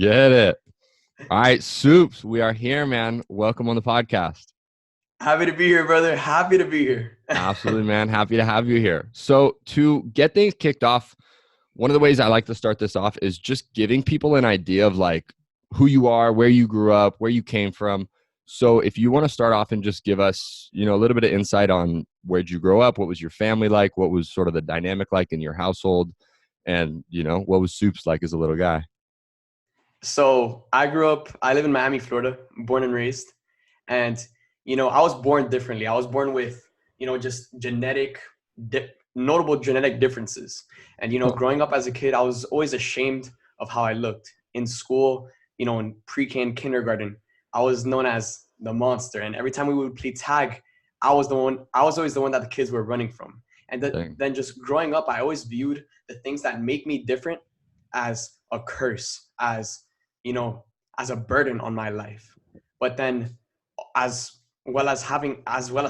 get it. All right, Supes, we are here, man. Welcome on the podcast. Happy to be here, brother. Happy to be here. Absolutely, man. Happy to have you here. So to get things kicked off, one of the ways I like to start this off is just giving people an idea of like who you are, where you grew up, where you came from. So if you want to start off and just give us, a little bit of insight on where'd you grow up? What was your family like? What was sort of the dynamic like in your household? And, what was Supes like as a little guy? So I live in Miami, Florida, born and raised. And, I was born differently. I was born with, just notable genetic differences. And, growing up as a kid, I was always ashamed of how I looked. In school, in pre-K and kindergarten, I was known as the monster. And every time we would play tag, I was always the one that the kids were running from. And then just growing up, I always viewed the things that make me different as a curse, as a burden on my life. But then as well as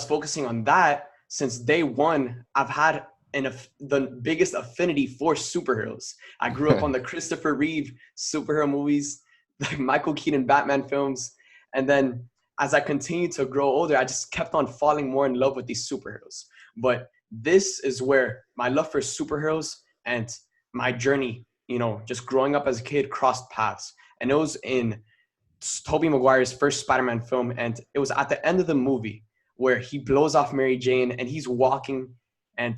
focusing on that, since day one, I've had the biggest affinity for superheroes. I grew up on the Christopher Reeve superhero movies, the Michael Keaton Batman films. And then as I continued to grow older, I just kept on falling more in love with these superheroes. But this is where my love for superheroes and my journey, just growing up as a kid, crossed paths. And it was in Tobey Maguire's first Spider-Man film. And it was at the end of the movie where he blows off Mary Jane and he's walking and,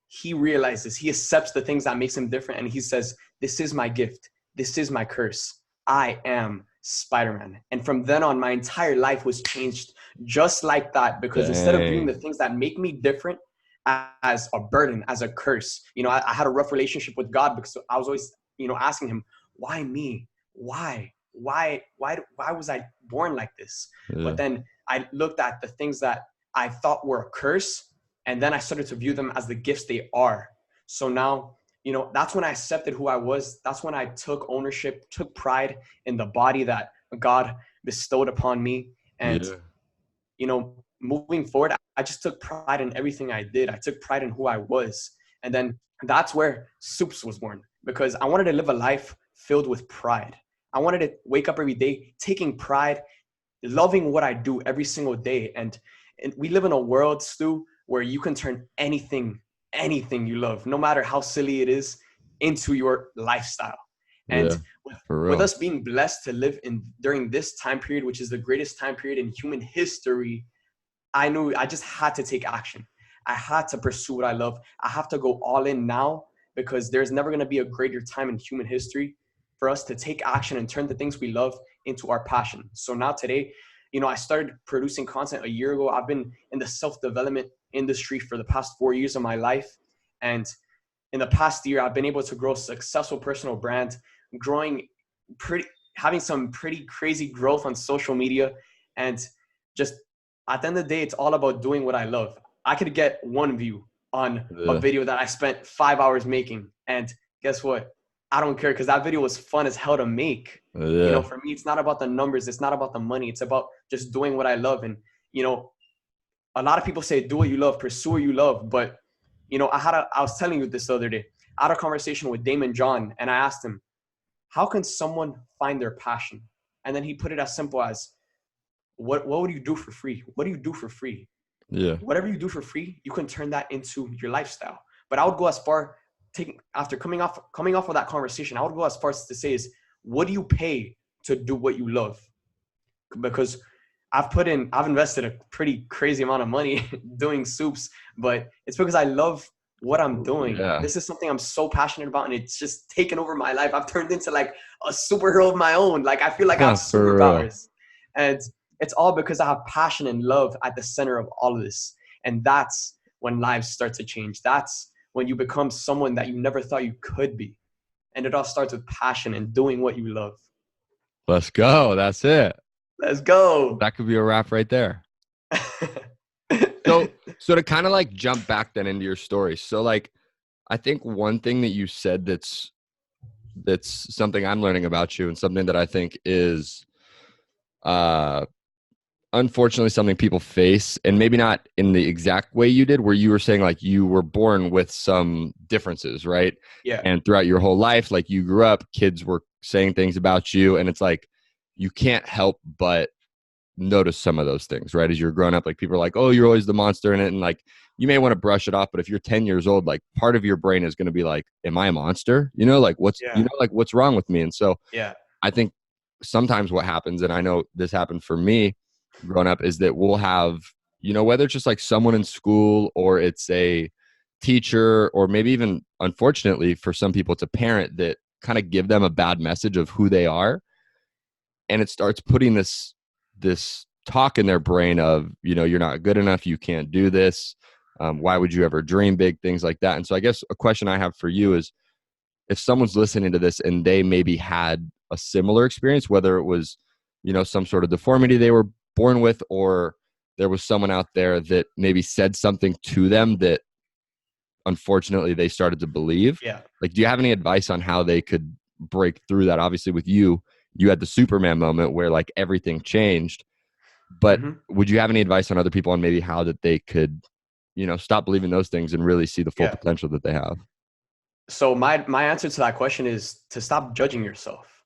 he realizes, he accepts the things that makes him different. And he says, this is my gift. This is my curse. I am Spider-Man. And from then on, my entire life was changed just like that, because instead of viewing the things that make me different as a burden, as a curse, I had a rough relationship with God because I was always, asking him, why me? Why was I born like this? Yeah. But then I looked at the things that I thought were a curse, and then I started to view them as the gifts they are. So now, that's when I accepted who I was. That's when I took ownership, took pride in the body that God bestowed upon me. And, moving forward, I just took pride in everything I did. I took pride in who I was. And then that's where Supes was born, because I wanted to live a life filled with pride. I wanted to wake up every day taking pride, loving what I do every single day. And we live in a world, Stu, where you can turn anything you love, no matter how silly it is, into your lifestyle. And with us being blessed to live during this time period, which is the greatest time period in human history, I knew I just had to take action. I had to pursue what I love. I have to go all in now, because there's never going to be a greater time in human history for us to take action and turn the things we love into our passion. So now today, I started producing content a year ago. I've been in the self-development industry for the past 4 years of my life. And in the past year, I've been able to grow a successful personal brand, having some pretty crazy growth on social media. And just at the end of the day, it's all about doing what I love. I could get one view on a video that I spent 5 hours making. And guess what? I don't care, because that video was fun as hell to make. For me, it's not about the numbers. It's not about the money. It's about just doing what I love. And, a lot of people say, do what you love, pursue what you love. But, I was telling you this the other day. I had a conversation with Damon John, and I asked him, how can someone find their passion? And then he put it as simple as, what would you do for free? What do you do for free? Yeah. Whatever you do for free, you can turn that into your lifestyle. But I would go as far, after coming off of that conversation, I would go as far as to say is, what do you pay to do what you love? Because I've invested a pretty crazy amount of money doing Supes, but it's because I love what I'm doing. Yeah. This is something I'm so passionate about, and it's just taken over my life. I've turned into like a superhero of my own. Like, I feel like I have superpowers. And it's all because I have passion and love at the center of all of this. And that's when lives start to change. That's when you become someone that you never thought you could be. And it all starts with passion and doing what you love. Let's go. That's it. Let's go. That could be a wrap right there. So to kind of like jump back then into your story. So like, I think one thing that you said that's something I'm learning about you, and something that I think is unfortunately something people face, and maybe not in the exact way you did, where you were saying like you were born with some differences, right? Yeah. And throughout your whole life, like you grew up, kids were saying things about you, and it's like you can't help but notice some of those things, right? As you're growing up, like people are like, oh, you're always the monster in it, and like you may want to brush it off, but if you're 10 years old, like part of your brain is going to be like, am I a monster? You know, like Yeah. like what's wrong with me? And so Yeah. I think sometimes what happens, and I know this happened for me growing up, is that we'll have, whether it's just like someone in school or it's a teacher, or maybe even, unfortunately, for some people, it's a parent that kind of give them a bad message of who they are. And it starts putting this talk in their brain of, you're not good enough, you can't do this. Why would you ever dream big, things like that. And so I guess a question I have for you is, if someone's listening to this and they maybe had a similar experience, whether it was, some sort of deformity they were born with, or there was someone out there that maybe said something to them that unfortunately they started to believe. Yeah. Like, do you have any advice on how they could break through that? Obviously with you had the Superman moment where like everything changed, but Hmm. would you have any advice on other people on maybe how that they could, stop believing those things and really see the full Yeah. potential that they have? So my answer to that question is to stop judging yourself.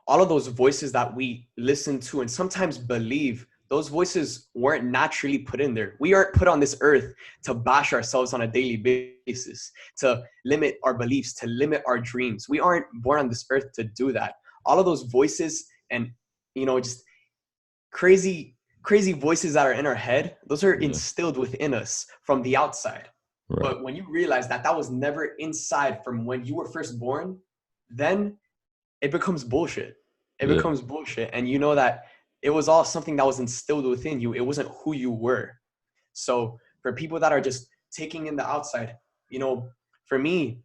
All of those voices that we listen to and sometimes believe, those voices weren't naturally put in there. We aren't put on this earth to bash ourselves on a daily basis, to limit our beliefs, to limit our dreams. We aren't born on this earth to do that. All of those voices and, just crazy voices that are in our head, those are Yeah. instilled within us from the outside. Right. But when you realize that that was never inside from when you were first born, then it becomes bullshit. It Yeah. becomes bullshit. And you know that it was all something that was instilled within you. It wasn't who you were. So for people that are just taking in the outside, for me,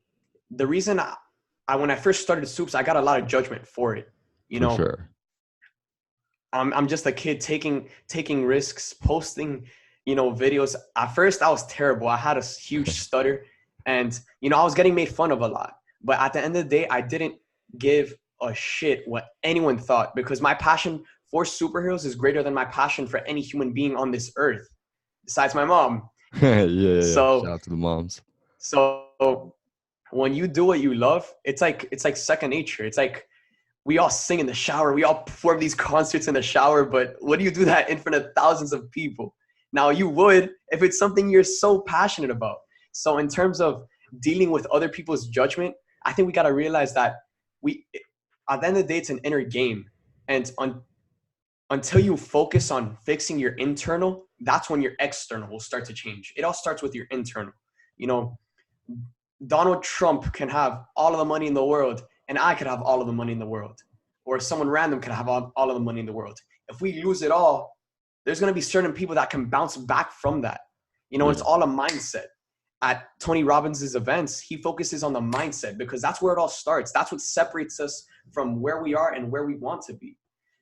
the reason when I first started Soups, I got a lot of judgment for it. You For know, sure. I'm just a kid taking risks, posting, videos. At first, I was terrible. I had a huge stutter, and I was getting made fun of a lot. But at the end of the day, I didn't give a shit what anyone thought, because my passion for superheroes is greater than my passion for any human being on this earth, besides my mom. Yeah. Shout So out to the moms. so when you do what you love, it's like second nature. It's like we all sing in the shower. We all perform these concerts in the shower, but what do you do that in front of thousands of people? Now you would if it's something you're so passionate about. So in terms of dealing with other people's judgment, I think we got to realize that at the end of the day, it's an inner game. And until you focus on fixing your internal, that's when your external will start to change. It all starts with your internal. You know, Donald Trump can have all of the money in the world, and I could have all of the money in the world. Or someone random could have all of the money in the world. If we lose it all, there's going to be certain people that can bounce back from that. Yeah. It's all a mindset. At Tony Robbins' events, he focuses on the mindset, because that's where it all starts. That's what separates us from where we are and where we want to be.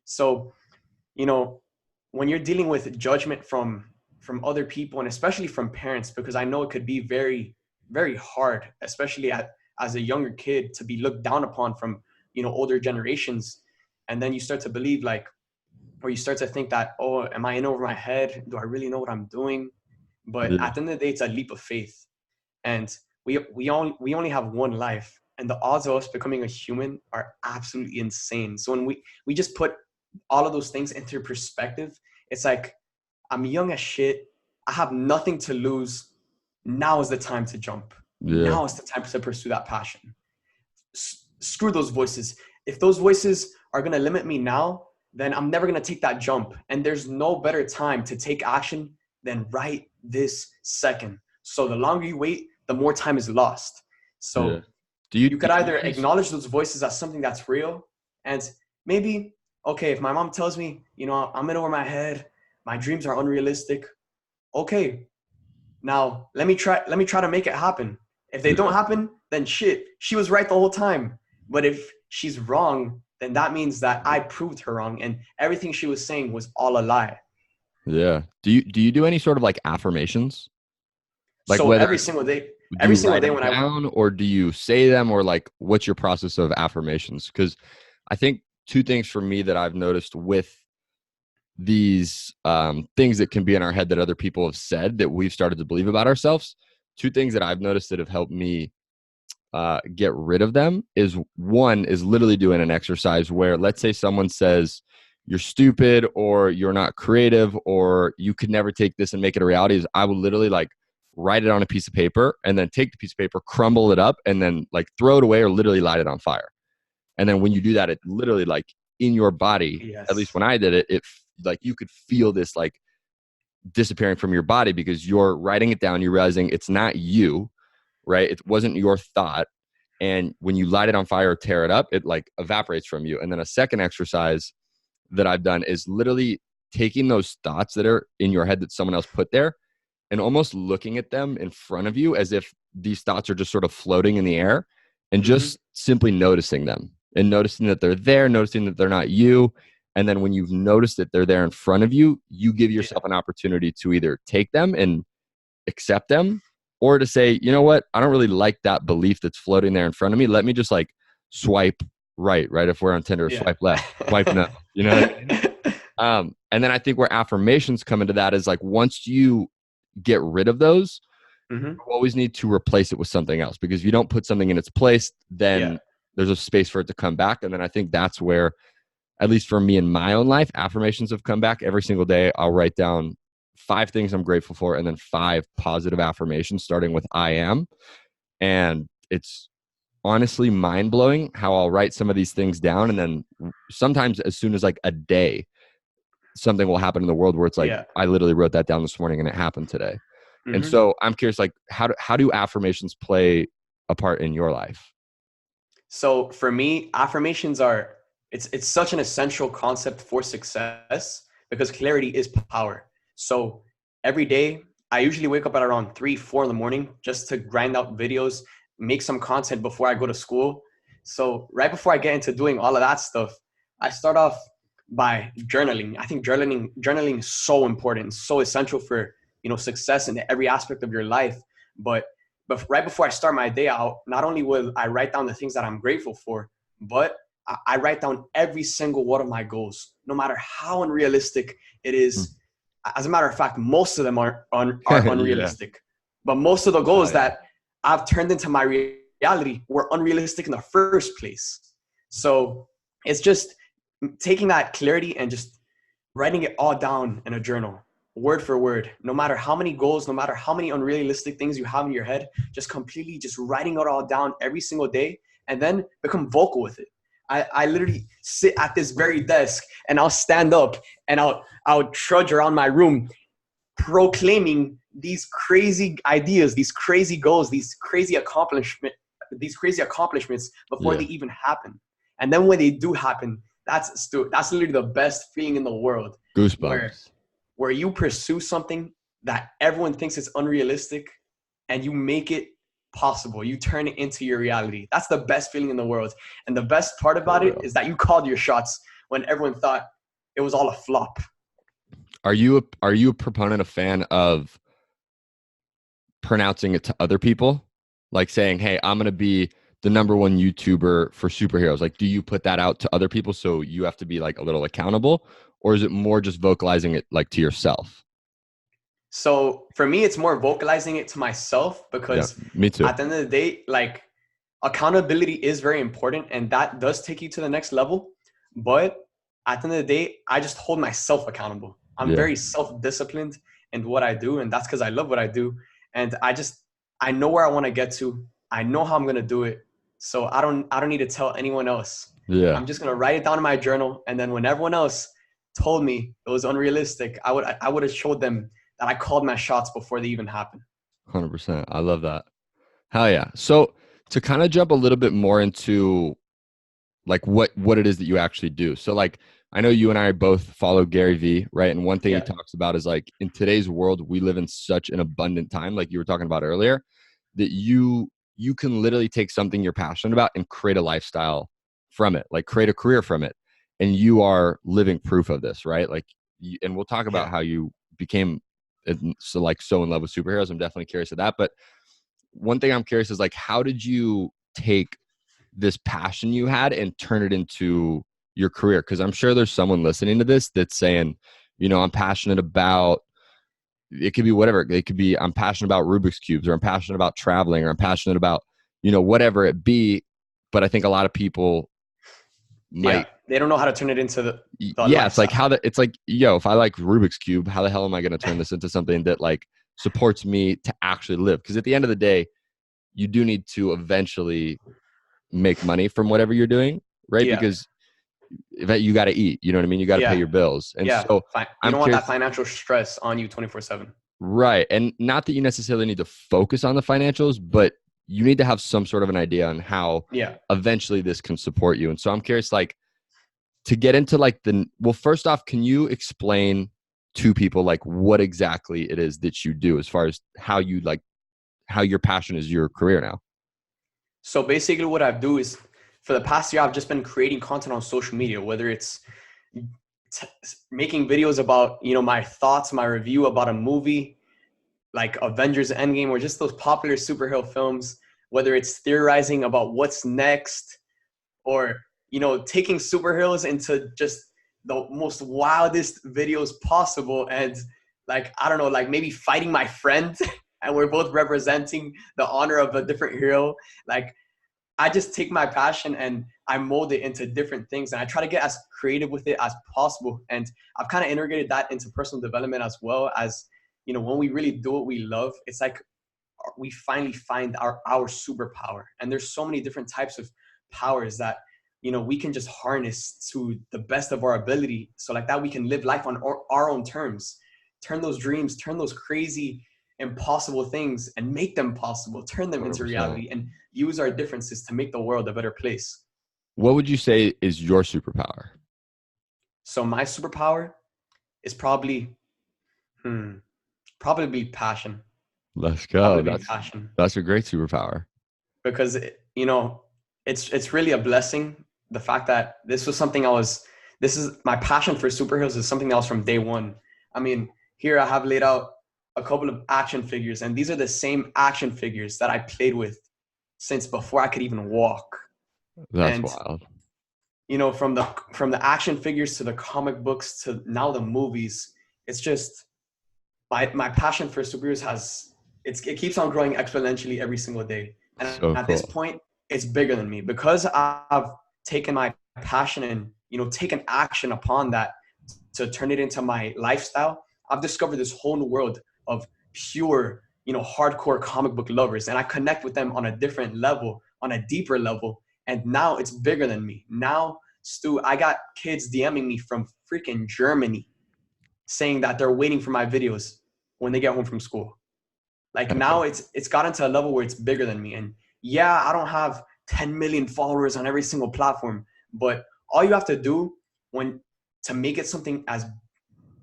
So, when you're dealing with judgment from other people, and especially from parents, because I know it could be very, very hard, especially as a younger kid, to be looked down upon from, older generations. And then you start to believe or you start to think that, oh, am I in over my head? Do I really know what I'm doing? But Yeah. at the end of the day, it's a leap of faith. And we only have one life, and the odds of us becoming a human are absolutely insane. So when we just put all of those things into perspective, it's like, I'm young as shit. I have nothing to lose. Now is the time to jump. Yeah. Now is the time to pursue that passion. Screw those voices. If those voices are going to limit me now, then I'm never going to take that jump. And there's no better time to take action than right this second. So the longer you wait, the more time is lost. So Yeah. Do you you could do you either use- acknowledge those voices as something that's real, and maybe, okay, if my mom tells me, I'm in over my head, my dreams are unrealistic, okay, now let me try to make it happen. If they don't happen, then shit, she was right the whole time. But if she's wrong, then that means that I proved her wrong, and everything she was saying was all a lie. Yeah. Do you do any sort of like affirmations? Like So whether every single day, do you write them when I down, or do you say them, or like what's your process of affirmations? Because I think two things for me that I've noticed with these things that can be in our head that other people have said that we've started to believe about ourselves. Two things that I've noticed that have helped me get rid of them is one is literally doing an exercise where, let's say someone says you're stupid or you're not creative or you could never take this and make it a reality, is I would literally like write it on a piece of paper and then take the piece of paper, crumble it up, and then like throw it away or literally light it on fire. And then when you do that, it literally like in your body, at least when I did it, it like you could feel this like disappearing from your body because you're writing it down. You're realizing it's not you, right? It wasn't your thought. And when you light it on fire or tear it up, it like evaporates from you. And then a second exercise that I've done is literally taking those thoughts that are in your head that someone else put there and almost looking at them in front of you as if these thoughts are just sort of floating in the air and just simply noticing them and noticing that they're there, noticing that they're not you. And then when you've noticed that they're there in front of you, you give yourself an opportunity to either take them and accept them or to say, you know what, I don't really like that belief that's floating there in front of me. Let me just like swipe right? If we're on Tinder, swipe left, swipe no, you know what I mean? And then I think where affirmations come into that is like, once you get rid of those, you always need to replace it with something else, because if you don't put something in its place, then there's a space for it to come back. And then I think that's where, at least for me in my own life, affirmations have come back. Every single day I'll write down 5 things I'm grateful for and then 5 positive affirmations starting with I am. And it's honestly mind-blowing how I'll write some of these things down, and then sometimes as soon as like a day, something will happen in the world where it's like, I literally wrote that down this morning and it happened today. And so I'm curious, like how do affirmations play a part in your life? So for me, affirmations are, it's such an essential concept for success because clarity is power. So every day I usually wake up at around 3-4 in the morning just to grind out videos, make some content before I go to school. So right before I get into doing all of that stuff, I start off by journaling. I think journaling is so important, so essential for, success in every aspect of your life. But right before I start my day out, not only will I write down the things that I'm grateful for, but I write down every single one of my goals, no matter how unrealistic it is. As a matter of fact, most of them are unrealistic. But most of the goals that I've turned into my reality were unrealistic in the first place. So it's just taking that clarity and just writing it all down in a journal, word for word, no matter how many goals, no matter how many unrealistic things you have in your head, just completely just writing it all down every single day, and then become vocal with it. I literally sit at this very desk and I'll stand up and I'll trudge around my room proclaiming these crazy ideas, these crazy goals, these crazy accomplishments before they even happen. And then when they do happen, that's literally the best feeling in the world. Goosebumps. Where you pursue something that everyone thinks is unrealistic and you make it possible. You turn it into your reality. That's the best feeling in the world. And the best part about it is that you called your shots when everyone thought it was all a flop. Are you a proponent, a fan of pronouncing it to other people? Like saying, hey, I'm going to be the #1 YouTuber for superheroes. Like, do you put that out to other people so you have to be like a little accountable? Or is it more just vocalizing it like to yourself? So for me, it's more vocalizing it to myself because me too. At the end of the day, like, accountability is very important and that does take you to the next level. But at the end of the day, I just hold myself accountable. I'm very self-disciplined in what I do, and that's because I love what I do. And I know where I want to get to. I know how I'm going to do it. So I don't need to tell anyone else. I'm just going to write it down in my journal. And then when everyone else told me it was unrealistic, I would have showed them that I called my shots before they even happened. 100%. I love that. Hell yeah. So to kind of jump a little bit more into like what it is that you actually do. So like, I know you and I both follow Gary Vee, right? And one thing he talks about is like, in today's world, we live in such an abundant time, like you were talking about earlier, that you can literally take something you're passionate about and create a lifestyle from it, like create a career from it. And you are living proof of this, right? Like, and we'll talk about how you became so in love with superheroes. I'm definitely curious of that. But one thing I'm curious is like, how did you take this passion you had and turn it into your career? Because I'm sure there's someone listening to this that's saying, I'm passionate about, it could be whatever. It could be, I'm passionate about Rubik's Cubes, or I'm passionate about traveling, or I'm passionate about, whatever it be. But I think a lot of people might, they don't know how to turn it into the yeah, it's like lifestyle. it's like, yo, if I like Rubik's Cube, how the hell am I going to turn this into something that like supports me to actually live? Because at the end of the day, you do need to eventually make money from whatever you're doing, right? Yeah. Because you got to eat, you know what I mean? You got to pay your bills. And Yeah. so You I'm don't want curious, that financial stress on you 24/7. right? And not that you necessarily need to focus on the financials, but you need to have some sort of an idea on how Yeah. eventually this can support you. And so I'm curious, like, to get into like well, first off, can you explain to people like what exactly it is that you do as far as how your passion is your career now? So basically what I do is, for the past year, I've just been creating content on social media, whether it's making videos about, my thoughts, my review about a movie like Avengers Endgame, or just those popular superhero films, whether it's theorizing about what's next, or, taking superheroes into just the most wildest videos possible. And like, I don't know, like maybe fighting my friend and we're both representing the honor of a different hero. Like, I just take my passion and I mold it into different things, and I try to get as creative with it as possible. And I've kind of integrated that into personal development as well. As when we really do what we love, it's like we finally find our superpower. And there's so many different types of powers that we can just harness to the best of our ability, so like that we can live life on our own terms, turn those dreams, turn those crazy impossible things and make them possible, turn them into 100%. reality, and use our differences to make the world a better place. What would you say is your superpower? So my superpower is probably passion. Let's go. Probably passion. That's a great superpower. Because it's really a blessing, the fact that this is my passion for superheroes is something else from day one. I mean, here I have laid out a couple of action figures, and these are the same action figures that I played with since before I could even walk. That's wild. From the action figures to the comic books to now the movies, it's just my passion for superheroes it keeps on growing exponentially every single day. And so at cool. This point, it's bigger than me, because I've taken my passion and taken action upon that to turn it into my lifestyle. I've discovered this whole new world of pure, hardcore comic book lovers, and I connect with them on a different level, on a deeper level. And now it's bigger than me. Now, Stu, I got kids DMing me from freaking Germany saying that they're waiting for my videos when they get home from school. Like, now it's gotten to a level where it's bigger than me. And yeah, I don't have 10 million followers on every single platform, but all you have to do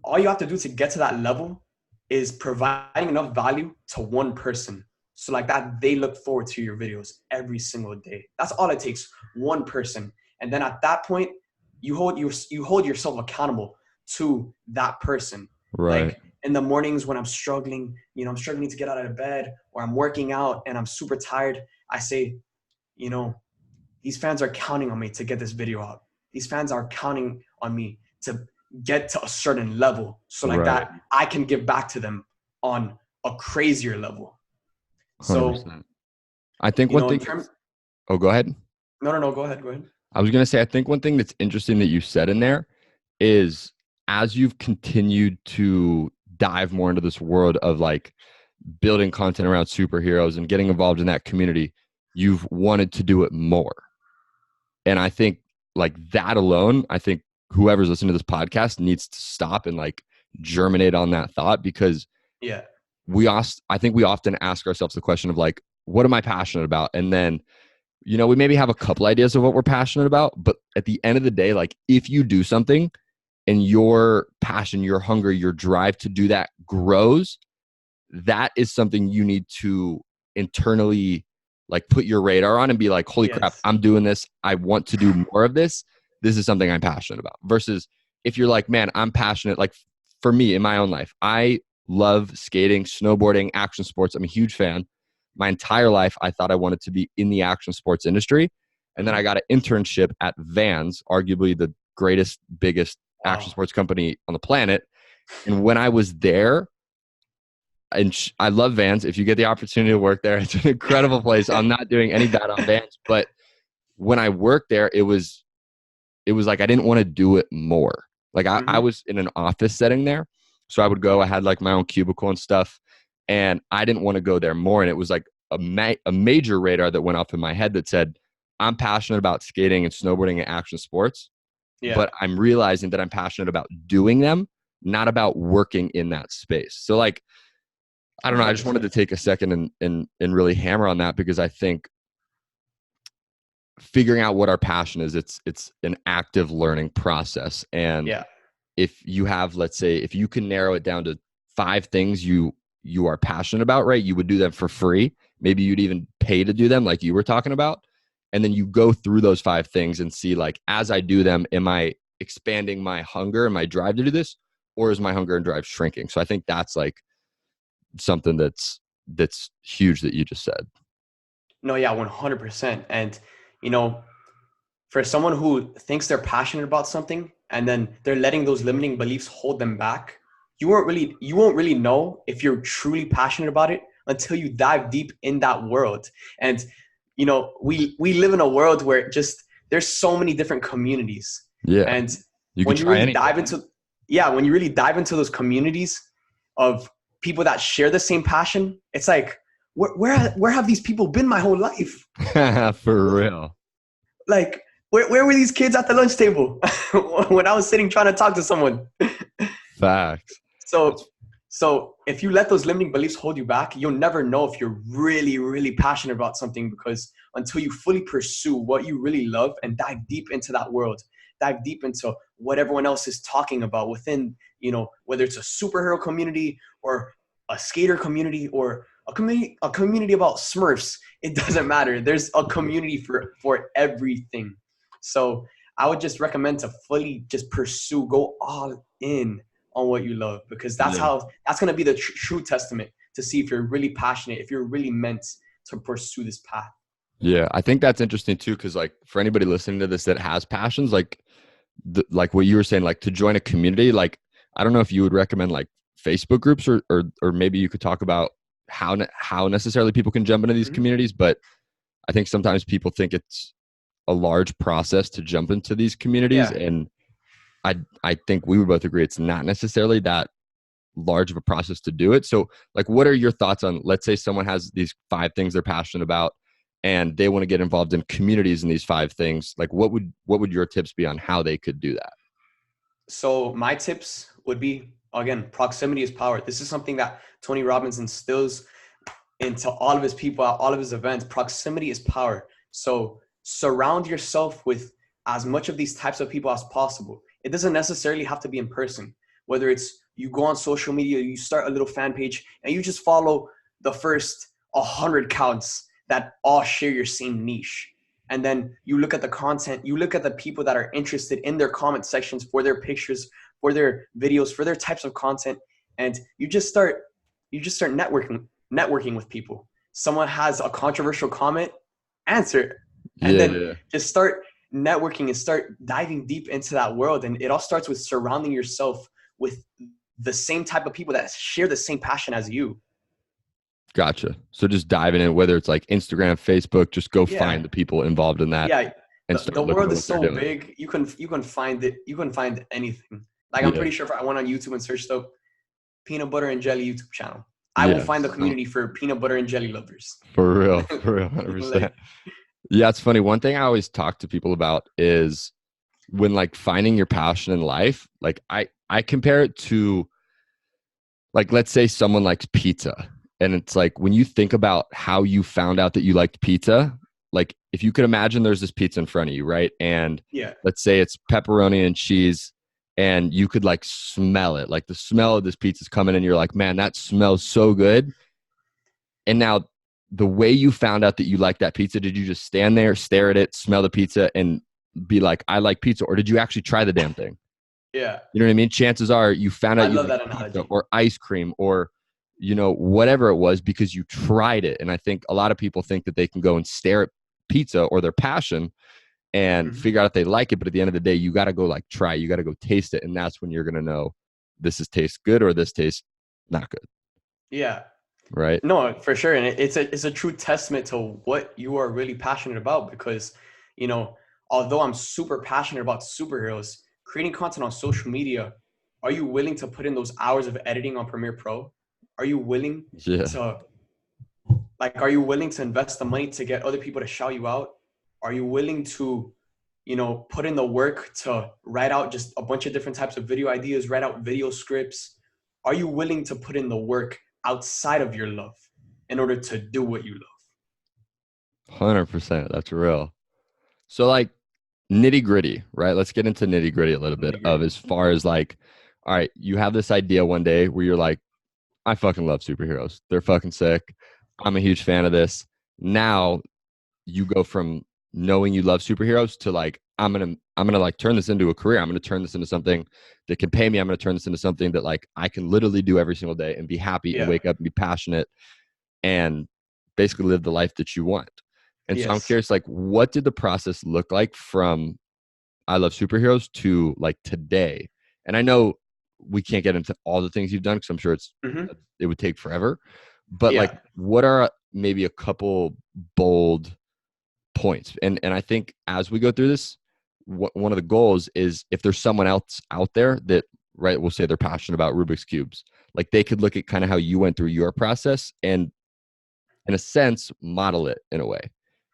all you have to do to get to that level is providing enough value to one person, so like that they look forward to your videos every single day. That's all it takes, one person. And then at that point, you hold yourself accountable to that person. Right. Like, in the mornings when I'm struggling to get out of bed, or I'm working out and I'm super tired, I say, these fans are counting on me to get this video out. These fans are counting on me to get to a certain level, so like that I can give back to them on a crazier level. 100%. So I think one thing. Go ahead. No, go ahead. I was going to say, I think one thing that's interesting that you said in there is, as you've continued to dive more into this world of like building content around superheroes and getting involved in that community, you've wanted to do it more. And I think like that alone, I think whoever's listening to this podcast needs to stop and like germinate on that thought, because I think we often ask ourselves the question of like, what am I passionate about? And then, we maybe have a couple ideas of what we're passionate about, but at the end of the day, like if you do something and your passion, your hunger, your drive to do that grows, that is something you need to internally like put your radar on and be like, holy crap, I'm doing this. I want to do more of this. This is something I'm passionate about. Versus if you're like, man, I'm passionate. Like for me in my own life, I love skating, snowboarding, action sports. I'm a huge fan. My entire life, I thought I wanted to be in the action sports industry. And then I got an internship at Vans, arguably the greatest, biggest action sports company on the planet. And when I was there, and I love Vans. If you get the opportunity to work there, it's an incredible place. I'm not doing any bad on Vans, but when I worked there, it was like I didn't want to do it more. Like I was in an office setting there, so I would go. I had like my own cubicle and stuff, and I didn't want to go there more. And it was like a major radar that went off in my head that said, I'm passionate about skating and snowboarding and action sports, but I'm realizing that I'm passionate about doing them, not about working in that space. So like, I don't know. I just wanted to take a second and really hammer on that, because I think figuring out what our passion is, it's an active learning process. And if you have, let's say, if you can narrow it down to 5 things you are passionate about, right? You would do them for free. Maybe you'd even pay to do them, like you were talking about. And then you go through those 5 things and see, like, as I do them, am I expanding my hunger and my drive to do this, or is my hunger and drive shrinking? So I think that's like something that's huge that you just said. No, yeah, 100%. And, you know, for someone who thinks they're passionate about something and then they're letting those limiting beliefs hold them back, you won't really know if you're truly passionate about it until you dive deep in that world. And, you know, we live in a world where there's so many different communities. Yeah. And when you really dive into those communities of people that share the same passion, it's like, where have these people been my whole life? For real. Like, where were these kids at the lunch table when I was sitting trying to talk to someone? Facts. So if you let those limiting beliefs hold you back, you'll never know if you're really, really passionate about something, because until you fully pursue what you really love and dive deep into that world, dive deep into what everyone else is talking about within, you know, whether it's a superhero community or a skater community or a community about Smurfs, it doesn't matter. There's a community for everything. So I would just recommend to fully just go all in on what you love, because that's going to be the true testament to see if you're really passionate, if you're really meant to pursue this path. Yeah, I think that's interesting too, because like for anybody listening to this that has passions, like like what you were saying, like to join a community, like I don't know if you would recommend like Facebook groups or maybe you could talk about how necessarily people can jump into these communities, but I think sometimes people think it's a large process to jump into these communities, and I think we would both agree it's not necessarily that large of a process to do it. So like, what are your thoughts on, let's say someone has these 5 things they're passionate about and they want to get involved in communities in these 5 things, like what would your tips be on how they could do that? So my tips would be, again, proximity is power. This is something that Tony Robbins instills into all of his people at all of his events. Proximity is power. So surround yourself with as much of these types of people as possible. It doesn't necessarily have to be in person. Whether it's you go on social media, you start a little fan page, and you just follow the first 100 counts that all share your same niche. And then you look at the content, you look at the people that are interested in their comment sections for their pictures, for their videos, for their types of content. And you just start networking with people. Someone has a controversial comment, answer, and just start networking and start diving deep into that world. And it all starts with surrounding yourself with the same type of people that share the same passion as you. Gotcha. So just diving in, whether it's like Instagram, Facebook, just go find the people involved in that. Yeah. And the world is so big. You can find it. You can find anything. Like I'm pretty sure if I went on YouTube and searched up peanut butter and jelly YouTube channel, I will find the community for peanut butter and jelly lovers. For real. 100%. Yeah, it's funny. One thing I always talk to people about is when like finding your passion in life, like I compare it to, like, let's say someone likes pizza, and it's like when you think about how you found out that you liked pizza, like if you could imagine there's this pizza in front of you, right? And let's say it's pepperoni and cheese, and you could like smell it, like the smell of this pizza's coming in, you're like, man, that smells so good. And now the way you found out that you liked that pizza, did you just stand there, stare at it, smell the pizza, and be like, I like pizza? Or did you actually try the damn thing? Yeah. You know what I mean? Chances are you found out you like pizza or ice cream or, you know, whatever it was because you tried it. And I think a lot of people think that they can go and stare at pizza or their passion and figure out if they like it. But at the end of the day, you got to go like try, you got to go taste it. And that's when you're going to know this tastes good or this tastes not good. Yeah. right? No, for sure. And it's a true testament to what you are really passionate about because, you know, although I'm super passionate about superheroes, creating content on social media, are you willing to put in those hours of editing on Premiere Pro? Are you willing Yeah. to are you willing to invest the money to get other people to shout you out? Are you willing to, you know, put in the work to write out just a bunch of different types of video ideas, write out video scripts? Are you willing to put in the work outside of your love in order to do what you love? 100%. That's real. So like nitty gritty, right? Let's get into nitty gritty a little bit Nitty of gritty. as far as like, all right, you have this idea one day where you're like, I fucking love superheroes. They're fucking sick. I'm a huge fan of this. Now you go from knowing you love superheroes to like, I'm gonna like turn this into a career. I'm gonna turn this into something that can pay me. I'm gonna turn this into something that like I can literally do every single day and be happy and Yeah. wake up and be passionate and basically live the life that you want. And so I'm Yes. curious, like, what did the process look like from I love superheroes to like today? And I know we can't get into all the things you've done because I'm sure Mm-hmm. it would take forever. But like, Yeah. what are maybe a couple bold points? And I think as we go through this, one of the goals is if there's someone else out there that, right, we'll say they're passionate about Rubik's cubes, like they could look at kind of how you went through your process and in a sense model it in a way,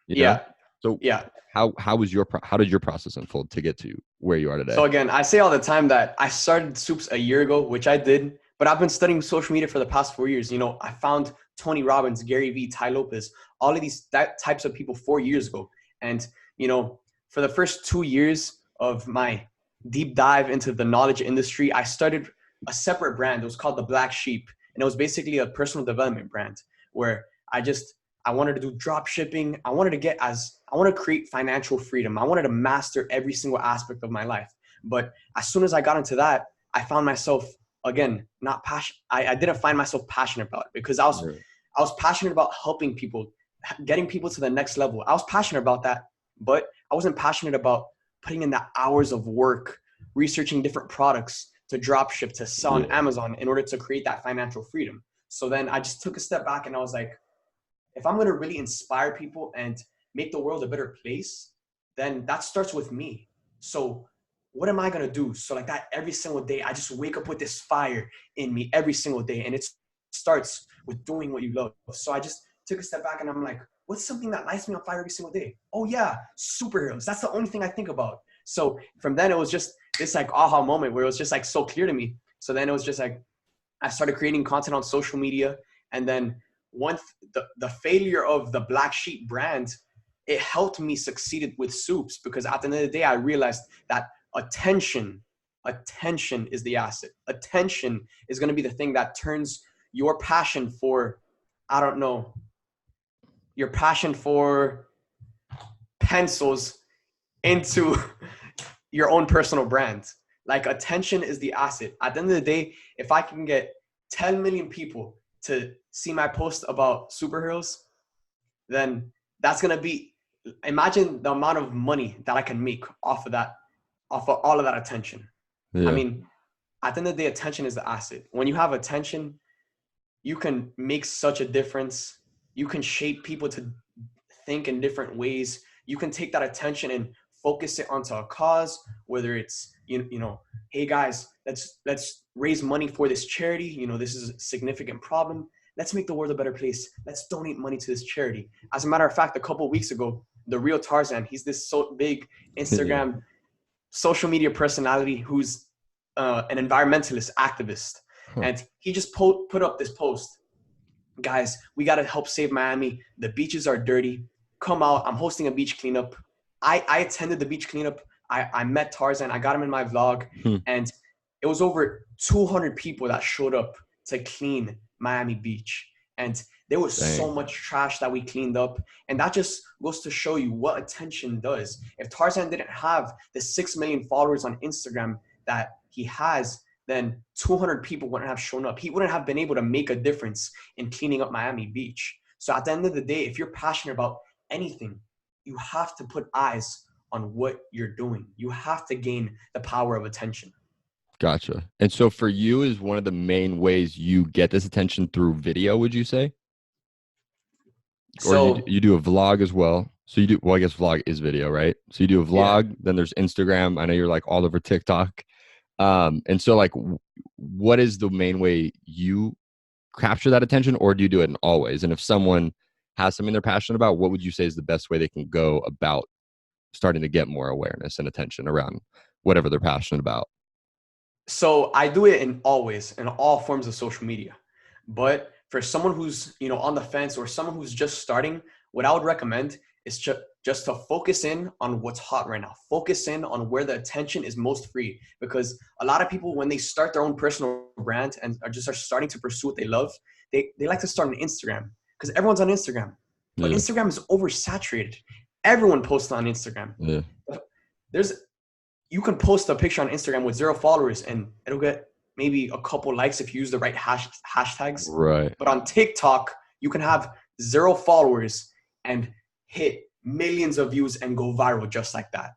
you know. Yeah. So Yeah. how was your how did your process unfold to get to where you are today? So again, I say all the time that I started Soups a year ago, which I did, but I've been studying social media for the past 4 years. You know, I found Tony Robbins, Gary Vee, Ty Lopez, all of these types of people 4 years ago. And, you know, for the first 2 years of my deep dive into the knowledge industry, I started a separate brand. It was called The Black Sheep. And it was basically a personal development brand where I wanted to do drop shipping. I wanted to create financial freedom. I wanted to master every single aspect of my life. But as soon as I got into that, I found myself again not passionate. I didn't find myself passionate about it because Yeah. I was passionate about helping people, getting people to the next level. I was passionate about that, but I wasn't passionate about putting in the hours of work, researching different products to drop ship, to sell on Yeah. Amazon in order to create that financial freedom. So then I just took a step back and I was like, if I'm going to really inspire people and make the world a better place, then that starts with me. So what am I going to do? So like that every single day, I just wake up with this fire in me every single day. And it starts with doing what you love. So I just took a step back and I'm like, what's something that lights me on fire every single day? Oh yeah, superheroes. That's the only thing I think about. So from then it was just this like aha moment where it was just like so clear to me. So then it was just like, I started creating content on social media. And then once the failure of the Black Sheep brand, it helped me succeed with Soups because at the end of the day, I realized that attention is the asset. Attention is going to be the thing that turns your passion for, I don't know, your passion for pencils into your own personal brand. Like attention is the asset. At the end of the day, if I can get 10 million people to see my post about superheroes, then that's going to be, imagine the amount of money that I can make off of that, off of all of that attention. I Yeah. mean, at the end of the day, attention is the asset. When you have attention, you can make such a difference. You can shape people to think in different ways. You can take that attention and focus it onto a cause, whether it's you know, hey guys, let's raise money for this charity. You know, this is a significant problem. Let's make the world a better place. Let's donate money to this charity. As a matter of fact, a couple of weeks ago, the real Tarzan, he's this so big Yeah. Instagram social media personality who's an environmentalist activist, Huh. and he just put up this post. Guys, we got to help save Miami. The beaches are dirty. Come out. I'm hosting a beach cleanup. I attended the beach cleanup. I met Tarzan. I got him in my vlog. Hmm. And it was over 200 people that showed up to clean Miami Beach. And there was Dang. so much trash that we cleaned up. And that just goes to show you what attention does. If Tarzan didn't have the 6 million followers on Instagram that he has, then 200 people wouldn't have shown up. He wouldn't have been able to make a difference in cleaning up Miami Beach. So at the end of the day, if you're passionate about anything, you have to put eyes on what you're doing. You have to gain the power of attention. Gotcha. And so for you, is one of the main ways you get this attention through video, would you say? Or So you do a vlog as well? So you do, well, I guess vlog is video, right? So you do a yeah. vlog, then there's Instagram. I know you're like all over TikTok. And so like, what is the main way you capture that attention, or do you do it in all ways? And if someone has something they're passionate about, what would you say is the best way they can go about starting to get more awareness and attention around whatever they're passionate about? So I do it in always in all forms of social media. But for someone who's, on the fence or someone who's just starting, what I would recommend is just to focus in on what's hot right now. Focus in on where the attention is most free, because a lot of people, when they start their own personal brand and are starting to pursue what they love, they like to start on Instagram because everyone's on Instagram. But Yeah. Instagram is oversaturated. Everyone posts on Instagram. Yeah. You can post a picture on Instagram with 0 followers and it'll get maybe a couple likes if you use the right hashtags. Right. But on TikTok, you can have 0 followers and hit millions of views and go viral just like that.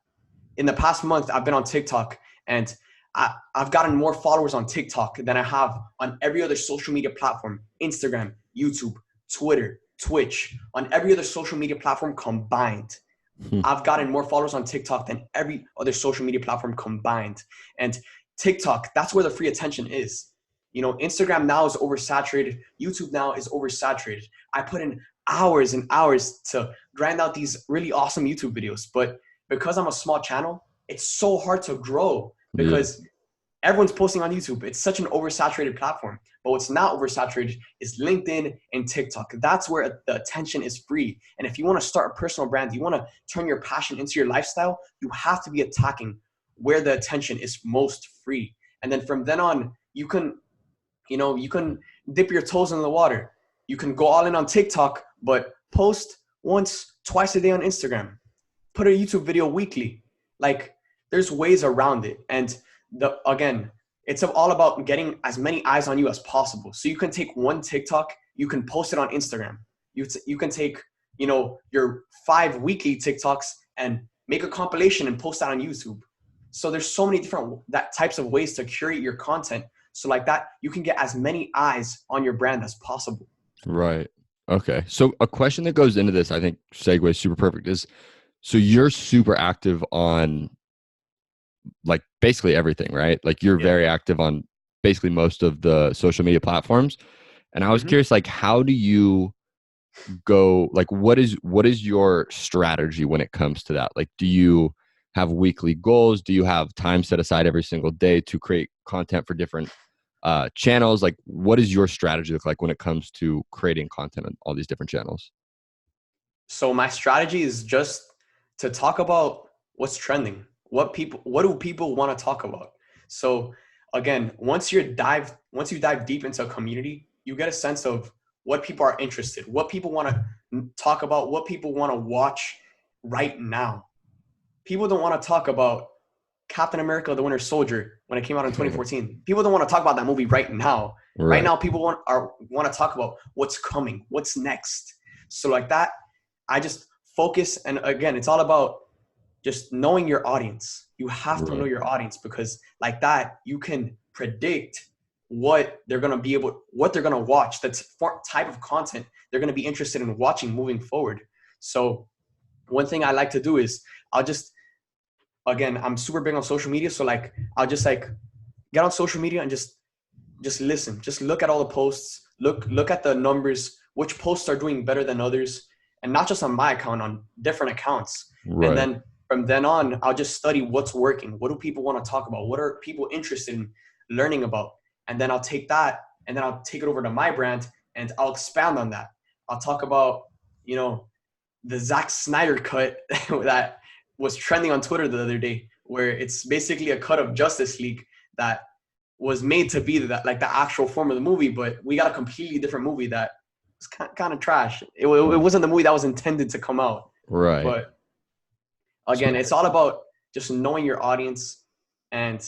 In the past month, I've been on TikTok and I've gotten more followers on TikTok than I have on every other social media platform: Instagram, YouTube, Twitter, Twitch, on every other social media platform combined. I've gotten more followers on TikTok than every other social media platform combined. And TikTok, that's where the free attention is. Instagram now is oversaturated. YouTube now is oversaturated. I put in hours and hours to grind out these really awesome YouTube videos. But because I'm a small channel, it's so hard to grow because everyone's posting on YouTube. It's such an oversaturated platform. But what's not oversaturated is LinkedIn and TikTok. That's where the attention is free. And if you want to start a personal brand, you want to turn your passion into your lifestyle, you have to be attacking where the attention is most free. And then from then on, you can dip your toes in the water. You can go all in on TikTok, but post once, twice a day on Instagram. Put a YouTube video weekly. Like, there's ways around it. And again, it's all about getting as many eyes on you as possible. So you can take one TikTok, you can post it on Instagram. You can take, your 5 weekly TikToks and make a compilation and post that on YouTube. So there's so many different types of ways to curate your content. So like that, you can get as many eyes on your brand as possible. Right. Okay. So a question that goes into this, I think segue is super perfect, is so you're super active on like basically everything, right? Like you're very active on basically most of the social media platforms. And I was curious, like, how do you go, like, what is your strategy when it comes to that? Like, do you have weekly goals? Do you have time set aside every single day to create content for different channels? Like, what does your strategy look like when it comes to creating content on all these different channels? So my strategy is just to talk about what's trending. What do people want to talk about? So again, once you dive deep into a community, you get a sense of what people are interested, what people want to talk about, what people want to watch right now. People don't want to talk about Captain America: The Winter Soldier when it came out in 2014. People don't want to talk about that movie right now. Right now, people want to talk about what's coming, what's next. So like that, I just focus. And again, it's all about just knowing your audience. You have to know your audience, because like that, you can predict what they're going to watch, that's type of content they're going to be interested in watching moving forward. So one thing I like to do is I'm super big on social media. So like, I'll just like get on social media and just listen, just look at all the posts, look at the numbers, which posts are doing better than others, and not just on my account, on different accounts. And then from then on, I'll just study what's working. What do people want to talk about? What are people interested in learning about? And then I'll take that and then I'll take it over to my brand and I'll expand on that. I'll talk about, the Zack Snyder cut that was trending on Twitter the other day, where it's basically a cut of Justice League that was made to be the actual form of the movie, but we got a completely different movie that was kind of trash. It wasn't the movie that was intended to come out. Right. But again, it's all about just knowing your audience, and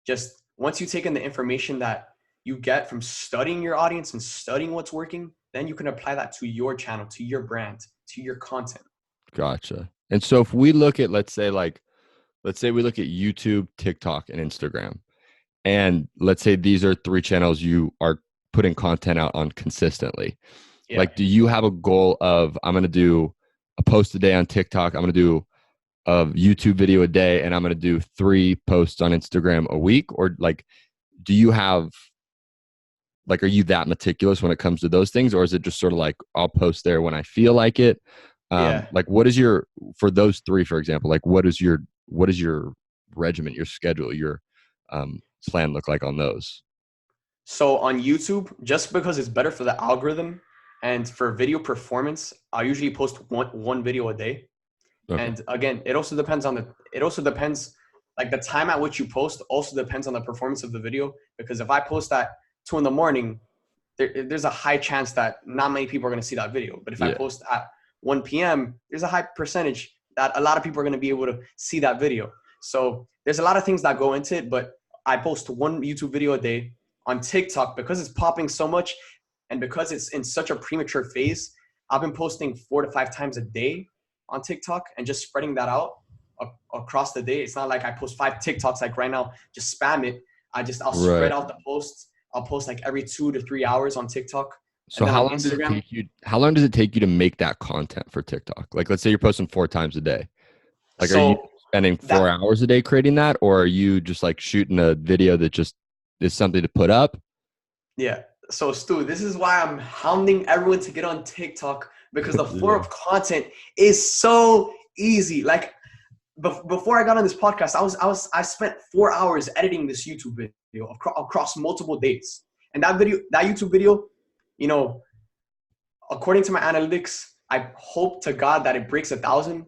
just once you take in the information that you get from studying your audience and studying what's working, then you can apply that to your channel, to your brand, to your content. Gotcha. And so if we look at, let's say we look at YouTube, TikTok, and Instagram, and let's say these are 3 channels you are putting content out on consistently. Yeah. Like, do you have a goal of, I'm going to do a post a day on TikTok, I'm going to do a YouTube video a day, and I'm going to do 3 posts on Instagram a week? Or like, do you have, like, are you that meticulous when it comes to those things? Or is it just sort of like, I'll post there when I feel like it? Yeah. Like, what is your, for those 3, for example, like, what is your regiment, your schedule, your plan look like on those? So on YouTube, just because it's better for the algorithm and for video performance, I usually post one video a day. Okay. And again, it also depends, like the time at which you post also depends on the performance of the video. Because if I post at 2 a.m, there's a high chance that not many people are going to see that video. But if I post at 1 p.m, there's a high percentage that a lot of people are going to be able to see that video. So there's a lot of things that go into it, but I post one YouTube video a day. On TikTok, because it's popping so much and because it's in such a premature phase, I've been posting 4 to 5 times a day on TikTok and just spreading that out across the day. It's not like I post 5 TikToks like right now, just spam it. I'll spread out the posts. I'll post like every 2 to 3 hours on TikTok. So how long does it take you? How long does it take you to make that content for TikTok? Like, let's say you're posting 4 times a day. Like, are you spending 4 hours a day creating that, or are you just like shooting a video that just is something to put up? Yeah. So Stu, this is why I'm hounding everyone to get on TikTok, because the flow of content is so easy. Like before I got on this podcast, I spent 4 hours editing this YouTube video across multiple days. And that YouTube video, you know, according to my analytics, I hope to God that it breaks 1,000.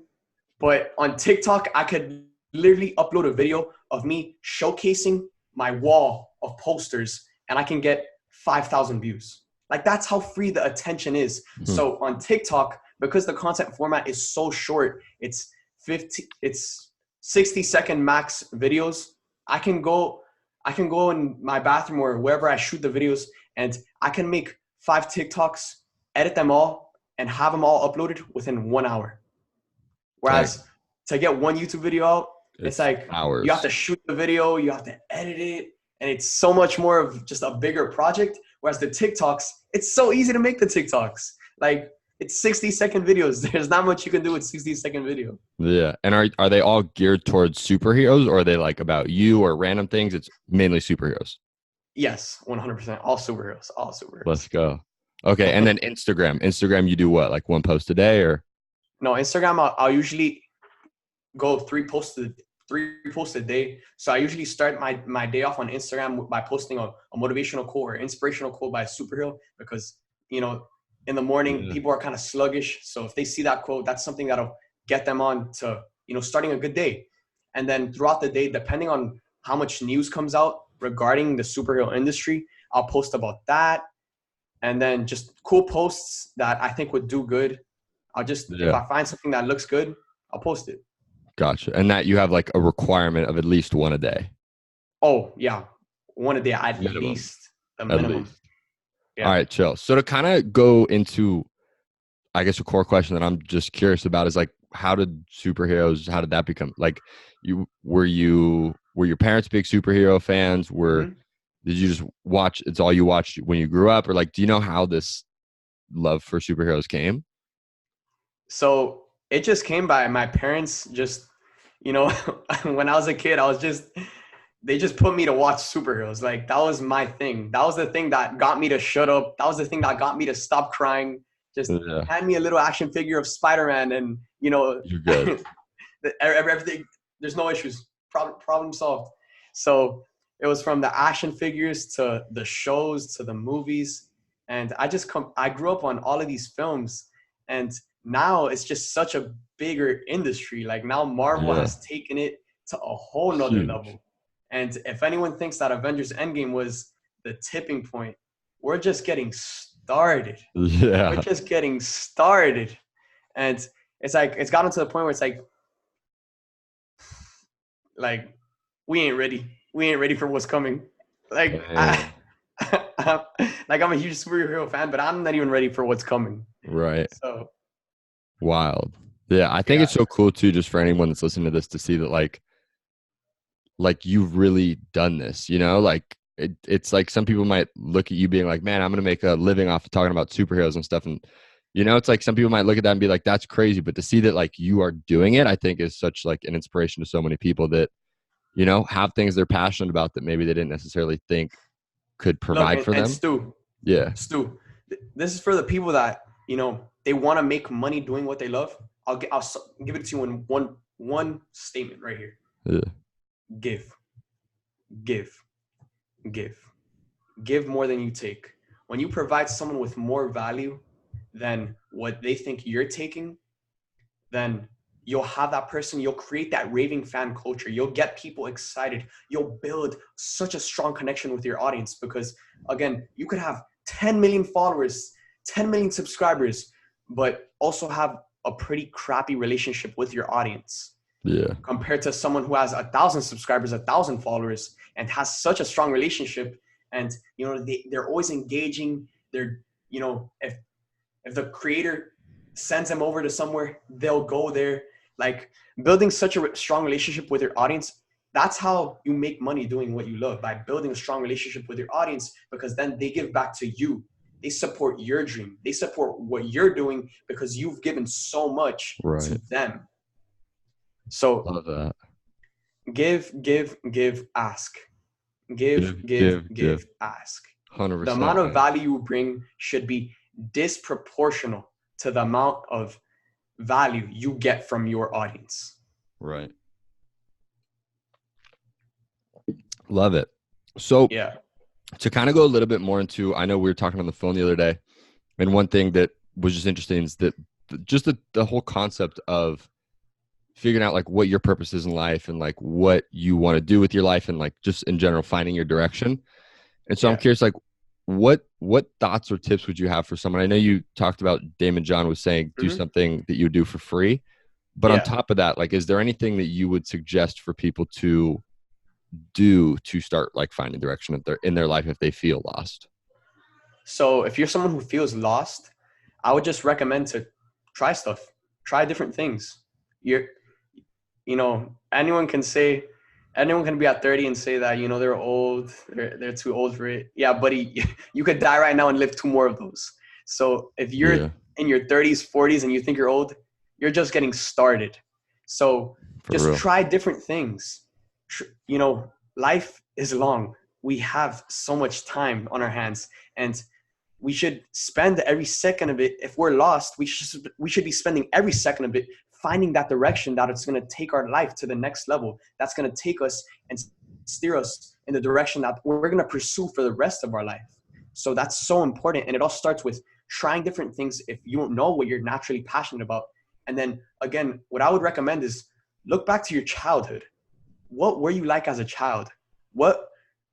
But on TikTok, I could literally upload a video of me showcasing my wall of posters and I can get 5,000 views. Like, that's how free the attention is. So on TikTok, because the content format is so short, it's 60-second max videos. I can go in my bathroom or wherever I shoot the videos, and I can make 5 TikToks, edit them all, and have them all uploaded within 1 hour. Whereas to get one YouTube video out, it's like hours. You have to shoot the video, you have to edit it, and it's so much more of just a bigger project. Whereas the TikToks, it's so easy to make the TikToks. Like, it's 60-second videos. There's not much you can do with 60-second video. Yeah. And are they all geared towards superheroes, or are they like about you or random things? It's mainly superheroes. Yes, 100%. All superheroes. All superheroes. Let's go. Okay. And then Instagram, you do what? Like 1 post a day, or? No, Instagram, I'll usually go 3 posts a day. So I usually start my day off on Instagram by posting a motivational quote or inspirational quote by a superhero, because, you know, in the morning, people are kind of sluggish. So if they see that quote, that's something that'll get them on to, you know, starting a good day. And then throughout the day, depending on how much news comes out regarding the superhero industry, I'll post about that. And then just cool posts that I think would do good. I'll just, if I find something that looks good, I'll post it. Gotcha. And that you have like a requirement of at least 1 a day. Oh, yeah. 1 a day, at least. The minimum. Yeah. All right, chill. So to kind of go into, I guess, a core question that I'm just curious about is like, how did that become? Like, were your parents big superhero fans? Did you just watch, it's all you watched when you grew up? Or like, do you know how this love for superheroes came? So it just came by my parents just, you know, when I was a kid, they just put me to watch superheroes. Like, that was my thing. That was the thing that got me to shut up. That was the thing that got me to stop crying. Just hand me a little action figure of Spider-Man and, you know, you're good. Everything, there's no issues. Problem solved. So it was from the action figures to the shows to the movies. And I grew up on all of these films. And now it's just such a bigger industry. Like, now Marvel has taken it to a whole nother level. And if anyone thinks that Avengers Endgame was the tipping point, we're just getting started. Yeah. We're just getting started. And it's like, it's gotten to the point where it's like we ain't ready. We ain't ready for what's coming. Like, I'm a huge superhero fan, but I'm not even ready for what's coming. Right. So wild. Yeah. I think it's so cool too, just for anyone that's listening to this, to see that, like, like you've really done this, you know, like it's like some people might look at you being like, man, I'm going to make a living off of talking about superheroes and stuff. And, you know, it's like some people might look at that and be like, that's crazy. But to see that like you are doing it, I think is such like an inspiration to so many people that, you know, have things they're passionate about that maybe they didn't necessarily think could Look, provide for and them. Stu, Yeah. this is for the people that, you know, they want to make money doing what they love. I'll give it to you in one statement right here. Yeah. Give, give, give, give more than you take. When you provide someone with more value than what they think you're taking, then you'll have that person, you'll create that raving fan culture. You'll get people excited. You'll build such a strong connection with your audience because, again, you could have 10 million followers, 10 million subscribers, but also have a pretty crappy relationship with your audience. Yeah. Compared to someone who has 1,000 subscribers, 1,000 followers, and has such a strong relationship. And, you know, they're always engaging. They're, you know, if the creator sends them over to somewhere, they'll go there. Like building such a strong relationship with your audience, that's how you make money doing what you love, by building a strong relationship with your audience, because then they give back to you. They support your dream. They support what you're doing because you've given so much to them. So love that. give, ask. Give, ask. 100%. The amount of value you bring should be disproportional to the amount of value you get from your audience. Right. Love it. So yeah, to kind of go a little bit more into, I know we were talking on the phone the other day, and one thing that was just interesting is that just the whole concept of figuring out like what your purpose is in life and like what you want to do with your life and like just in general finding your direction. And so I'm curious, like what thoughts or tips would you have for someone? I know you talked about Damon John was saying do something that you do for free, but on top of that, like is there anything that you would suggest for people to do to start like finding direction in their life if they feel lost? So if you're someone who feels lost, I would just recommend to try stuff, try different things. You know, anyone can be at 30 and say that, you know, they're old, they're too old for it. Yeah, buddy, you could die right now and live 2 more of those. So if you're in your 30s, 40s, and you think you're old, you're just getting started. So try different things. You know, life is long. We have so much time on our hands, and we should spend every second of it. If we're lost, we should be spending every second of it finding that direction that it's going to take our life to the next level. That's going to take us and steer us in the direction that we're going to pursue for the rest of our life. So that's so important. And it all starts with trying different things if you don't know what you're naturally passionate about. And then again, what I would recommend is look back to your childhood. What were you like as a child?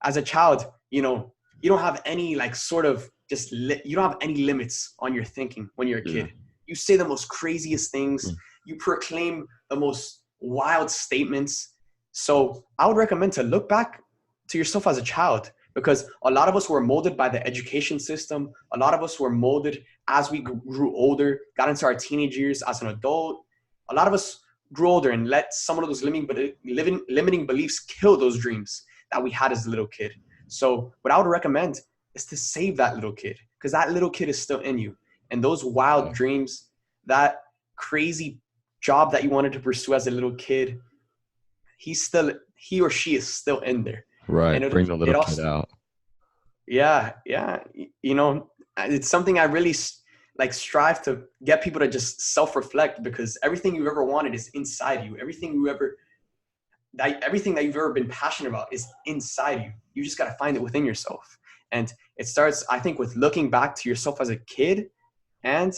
As a child, you know, you don't have any like sort of you don't have any limits on your thinking when you're a kid. You say the most craziest things. You proclaim the most wild statements. So I would recommend to look back to yourself as a child, because a lot of us were molded by the education system. A lot of us were molded as we grew older, got into our teenage years as an adult. A lot of us grew older and let some of those limiting beliefs kill those dreams that we had as a little kid. So what I would recommend is to save that little kid, because that little kid is still in you. And those wild dreams, that crazy job that you wanted to pursue as a little kid, he or she is still in there. Right. And bring the little kid out. Yeah. You know, it's something I really like strive to get people to just self-reflect, because everything you've ever wanted is inside you. Everything that you've ever been passionate about is inside you. You just got to find it within yourself. And it starts, I think, with looking back to yourself as a kid. And,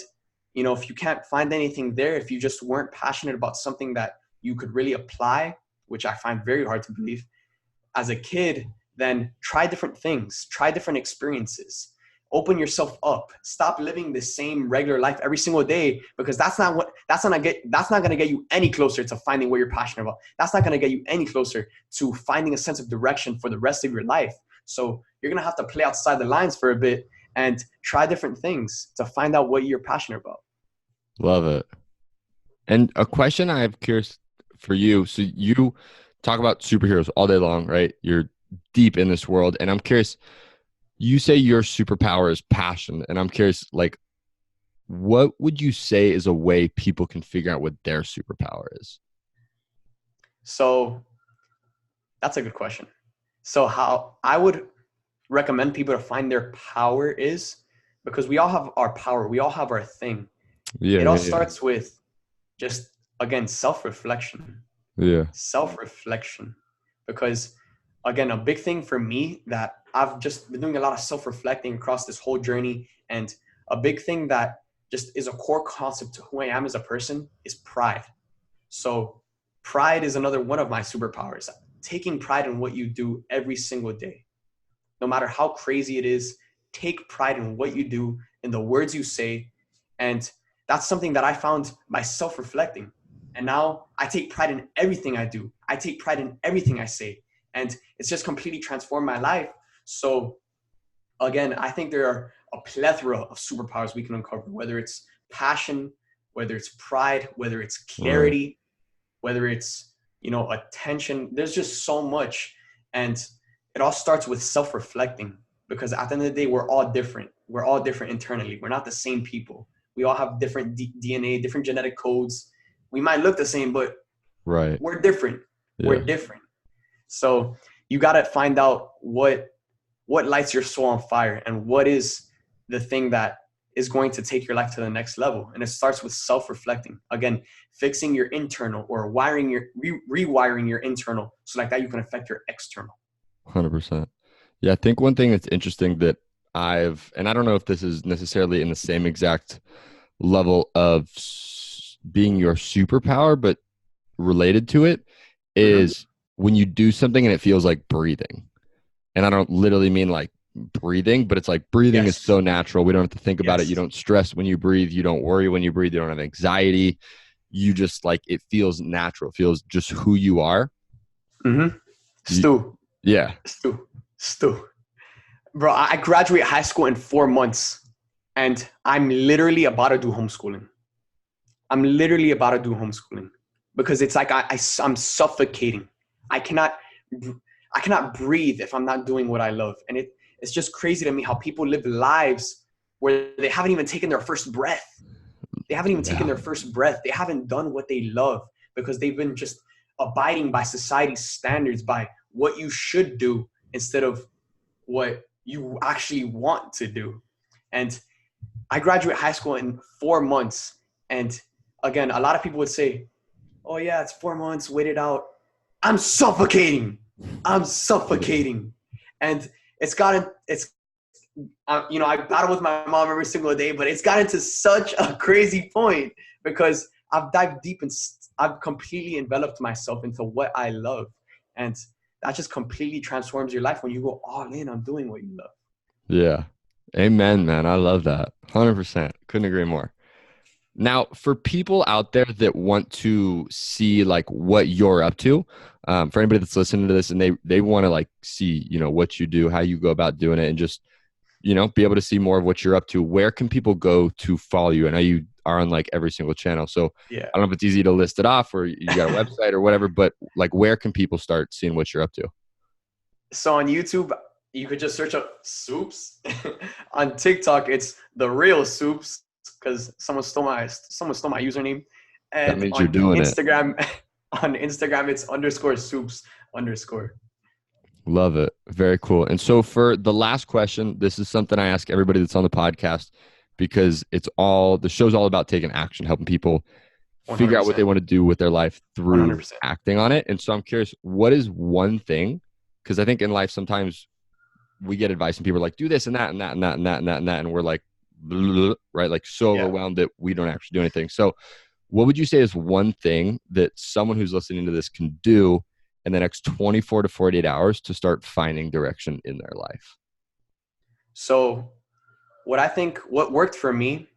you know, if you can't find anything there, if you just weren't passionate about something that you could really apply, which I find very hard to believe, as a kid, then try different things, try different experiences, open yourself up, stop living the same regular life every single day, because that's not going to get you any closer to finding what you're passionate about. That's not going to get you any closer to finding a sense of direction for the rest of your life. So you're going to have to play outside the lines for a bit and try different things to find out what you're passionate about. Love it. And a question I have curious for you. So you talk about superheroes all day long, right? You're deep in this world. And I'm curious, you say your superpower is passion. And I'm curious, like, what would you say is a way people can figure out what their superpower is? So that's a good question. So how I would recommend people to find their power is, because we all have our power. We all have our thing. Yeah. It all Yeah. starts with just, again, self-reflection. Yeah. Self-reflection. Because, again, a big thing for me that I've just been doing a lot of self-reflecting across this whole journey, and a big thing that just is a core concept to who I am as a person is pride. So pride is another one of my superpowers. Taking pride in what you do every single day. No matter how crazy it is, take pride in what you do, in the words you say. And that's something that I found by self-reflecting. And now I take pride in everything I do. I take pride in everything I say. And it's just completely transformed my life. So again, I think there are a plethora of superpowers we can uncover, whether it's passion, whether it's pride, whether it's clarity, whether it's, attention. There's just so much. And it all starts with self-reflecting, because at the end of the day, we're all different. We're all different internally. We're not the same people. We all have different DNA, different genetic codes. We might look the same, but we're different. Yeah. We're different. So you got to find out what lights your soul on fire, and what is the thing that is going to take your life to the next level. And it starts with self-reflecting. Again, fixing your internal, or rewiring your internal, so like that you can affect your external. 100%. Yeah, I think one thing that's interesting that and I don't know if this is necessarily in the same exact level of being your superpower, but related to it is when you do something and it feels like breathing. And I don't literally mean like breathing, but it's like breathing is so natural. We don't have to think about it. You don't stress when you breathe. You don't worry when you breathe. You don't have anxiety. You just like, it feels natural. It feels just who you are. Stu. Yeah. Stu. Bro, I graduate high school in 4 months, and I'm literally about to do homeschooling. Because it's like I'm suffocating. I cannot breathe if I'm not doing what I love. And it's just crazy to me how people live lives where they haven't even taken their first breath. They haven't done what they love, because they've been just abiding by society's standards, by what you should do instead of what you actually want to do. And I graduate high school in 4 months. And again, a lot of people would say, oh yeah, it's 4 months, wait it out. I'm suffocating. And I battle with my mom every single day, but it's gotten to such a crazy point, because I've dived deep and I've completely enveloped myself into what I love. And that just completely transforms your life when you go all in on doing what you love. Yeah. Amen, man. I love that. 100%. Couldn't agree more. Now, for people out there that want to see like what you're up to, for anybody that's listening to this and they want to like see, what you do, how you go about doing it, and just, be able to see more of what you're up to, where can people go to follow you? I know you are on like every single channel. So yeah. I don't know if it's easy to list it off, or you got a website or whatever, but like, where can people start seeing what you're up to? So on YouTube, you could just search up SUPES. On TikTok, it's the real SUPES, because someone stole my username. And that means you're doing Instagram, on Instagram, it's _SUPES_. Love it. Very cool. And so for the last question, this is something I ask everybody that's on the podcast, because the show's all about taking action, helping people 100%. Figure out what they want to do with their life through 100%. Acting on it. And so I'm curious, what is one thing? Because I think in life, sometimes we get advice and people are like, do this and that and that and that and that and that and that. And we're like, right? Like so overwhelmed that we don't actually do anything. So what would you say is one thing that someone who's listening to this can do in the next 24 to 48 hours to start finding direction in their life? So what worked for me,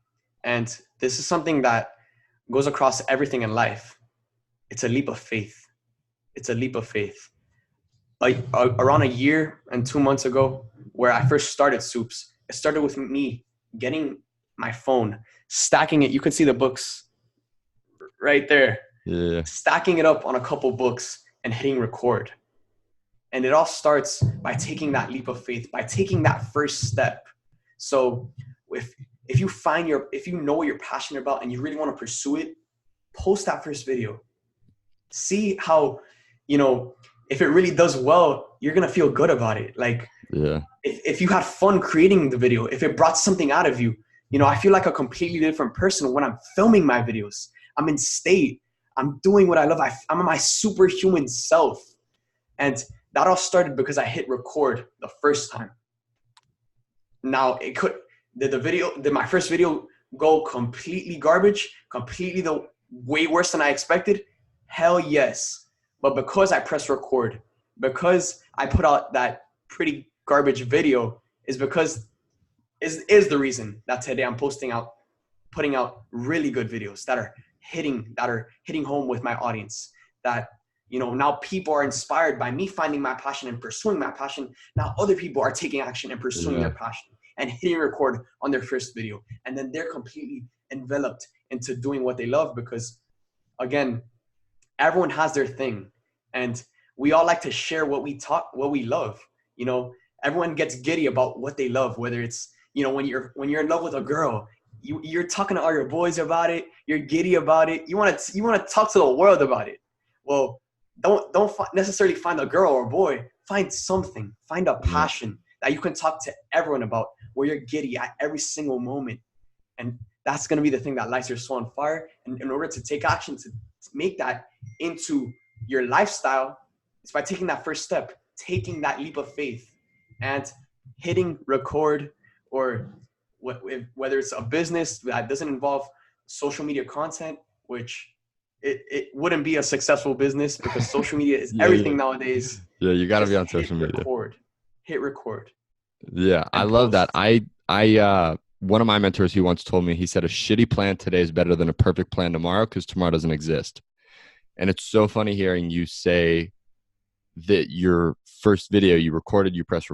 and this is something that goes across everything in life, it's a leap of faith. Around a year and 2 months ago, where I first started SUPES, it started with me getting my phone, stacking it. You can see the books right there. Yeah. Stacking it up on a couple books and hitting record. And it all starts by taking that leap of faith, by taking that first step. So if you know what you're passionate about and you really want to pursue it, post that first video. See how, if it really does well, you're going to feel good about it. Like, yeah, if you had fun creating the video, if it brought something out of you, I feel like a completely different person when I'm filming my videos. I'm in state. I'm doing what I love. I'm my superhuman self. And that all started because I hit record the first time. Now, did my first video go completely garbage, completely the way worse than I expected? Hell yes. But because I pressed record, because I put out that pretty garbage video, is the reason that today I'm putting out really good videos that are hitting home with my audience. That, now people are inspired by me finding my passion and pursuing my passion. Now other people are taking action and pursuing their passion and hitting record on their first video. And then they're completely enveloped into doing what they love, because again, everyone has their thing. And we all like to share what we love. Everyone gets giddy about what they love, whether it's, when you're in love with a girl, you're talking to all your boys about it. You're giddy about it. You want to talk to the world about it. Well, don't necessarily find a girl or a boy. Find something. Find a passion that you can talk to everyone about, where you're giddy at every single moment. And that's going to be the thing that lights your soul on fire. And in order to take action to make that into your lifestyle, it's by taking that first step, taking that leap of faith, and hitting record. Or whether it's a business that doesn't involve social media content, which it wouldn't be a successful business, because social media is everything nowadays. Yeah, you got to be on social media. Hit record. Yeah, I love that. I one of my mentors, he once told me, he said, a shitty plan today is better than a perfect plan tomorrow, because tomorrow doesn't exist. And it's so funny hearing you say that your first video you recorded, you pressed